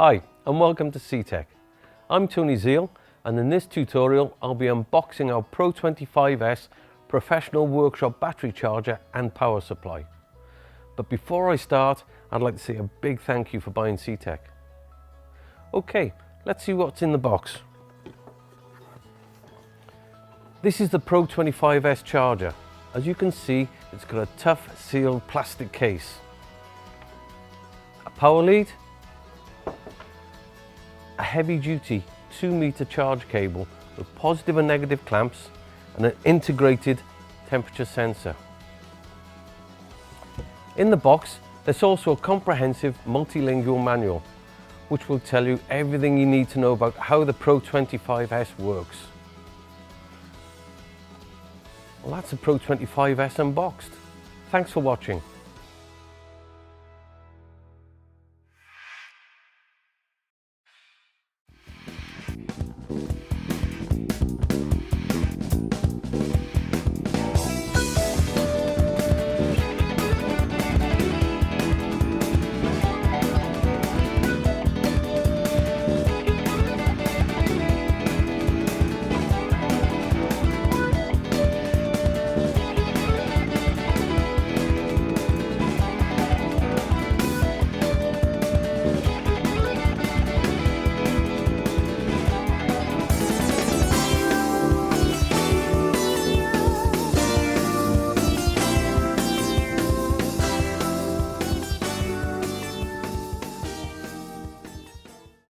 Hi and welcome to CTEK. I'm Tony Zeal, and in this tutorial I'll be unboxing our PRO25S professional workshop battery charger and power supply. But before I start, I'd like to say a big thank you for buying CTEK. Okay, let's see what's in the box. This is the PRO25S charger. As you can see, it's got a tough sealed plastic case, a power lead, a heavy-duty 2-meter charge cable with positive and negative clamps, and an integrated temperature sensor. In the box, there's also a comprehensive multilingual manual, which will tell you everything you need to know about how the PRO25S works. Well, that's a PRO25S unboxed. Thanks for watching.